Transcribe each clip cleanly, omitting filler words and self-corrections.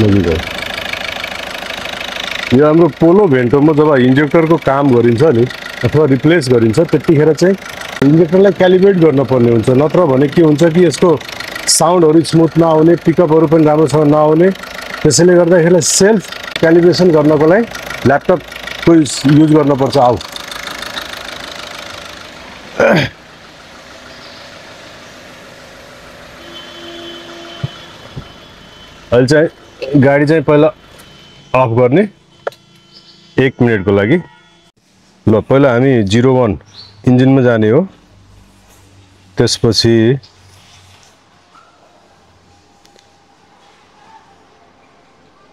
नजिकै यो हाम्रो पोलो भेन्टोमा जब इन्जेक्टरको काम गरिन्छ नि अथवा रिप्लेस गरिन्छ त्यतिखेर चाहिँ इन्जेक्टरलाई क्यालिब्रेट गर्न पर्ने हुन्छ नत्र भने के हुन्छ कि यसको साउन्डहरु स्मुथ नआउने पिकअपहरु पनि राम्रोसँग नआउने त्यसैले गर्दाखेरि सेल्फ क्यालिब्रेसन गर्नको लागि ल्यापटपको युज गर्न पर्छ आउ अहिले चाहिँ गाडी चाहिँ पहिला अफ गर्ने 1 मिनेटको लागि ल पहिला हामी 01 इन्जिनमा जाने हो त्यसपछि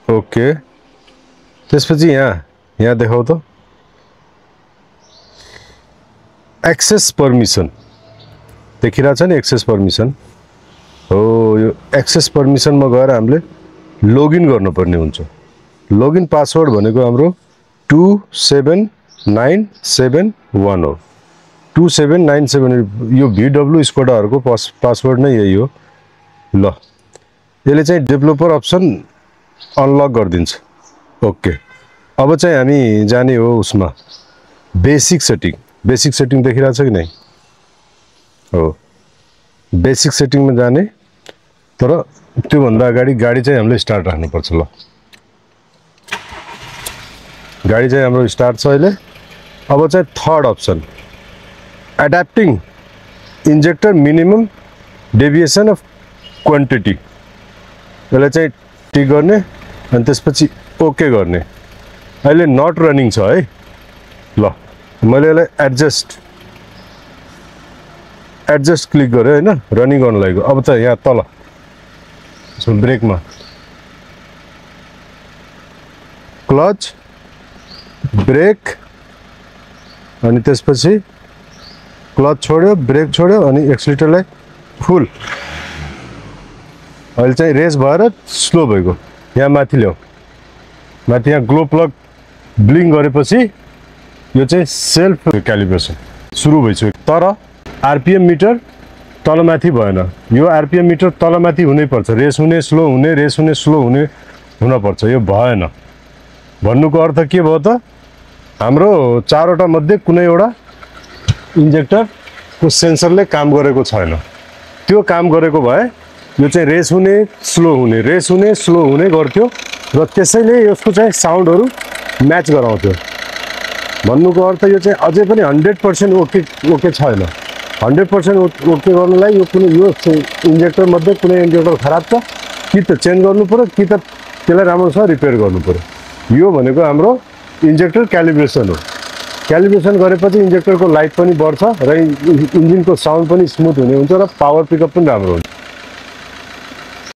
ओके त्यसपछि यहाँ देखाउ त एक्सेस परमिसन देखिरा छ नि एक्सेस परमिसन हो यो एक्सेस परमिसनमा गएर हामीले लगइन गर्नुपर्ने हुन्छ लगइन पासवर्ड भनेको हाम्रो 27971 हो 2797 यो VW स्कोडाहरुको पासवर्ड नै यही हो ल यसले चाहिँ डेभलपर अप्सन अनलक गर्दिन्छ ओके अब चाहिँ हामी जाने हो उसमा बेसिक सेटिङ देखिरा छ कि नै हो बेसिक सेटिङमा जाने तर त्यो भन्दा अगाडि गाडी चाहिँ हामीले स्टार्ट राख्नु पर्छ ल गाडी चाहिँ हाम्रो स्टार्ट छ अहिले अब चाहिँ third option adapting injector minimum deviation of quantity यसलाई चाहिँ टिक गर्ने अनि त्यसपछि ओके गर्ने अहिले नट रनिङ छ है ल मैले यसलाई एडजस्ट क्लिक गरे हैन रनिङ गर्न लागेको अब त यहाँ तल ब्रेकमा क्लच ब्रेक अनि त्यसपछि क्लच छोड्यो ब्रेक छोड्यो अनि एक्सिलेटरलाई फुल अहिले चाहिँ रेस भएर स्लो भएको यहाँ माथि ल्याऊ माथि यहाँ ग्लो प्लग ब्लिङ गरेपछि यो चाहिँ सेल्फ क्यालिब्रेसन सुरु भइसक्यो तर आरपीएम मिटर तलमाथि भएन यो आरपीएम मिटर तलमाथि हुनै पर्छ रेस हुने स्लो हुने रेस हुने स्लो हुने हुन पर्छ यो भएन भन्नुको अर्थ के भयो त हाम्रो चारवटा मध्ये कुनै एउटा इन्जेक्टरको सेन्सरले काम गरेको छैन त्यो काम गरेको भए यो चाहिँ रेस हुने स्लो हुने गर्थ्यो र त्यसैले यसको चाहिँ साउन्डहरु म्याच गराउँथ्यो भन्नुको अर्थ यो चाहिँ अझै पनि 100% ओके छैन 100% ओके गर्नलाई यो कुनै यो इन्जेक्टर मध्ये कुनै इन्जेक्टर खराब छ कि त चेन्ज गर्नु पर्यो कि त त्यसलाई राम्रोसँग रिपेयर गर्नु पर्यो यो भनेको हाम्रो इन्जेक्टर क्यालिब्रेसन हो क्यालिब्रेसन गरेपछि इन्जेक्टरको लाइफ पनि बढ्छ र इन्जिनको साउन्ड पनि स्मुथ हुने हुन्छ र पावर पिकअप पनि राम्रो हुन्छ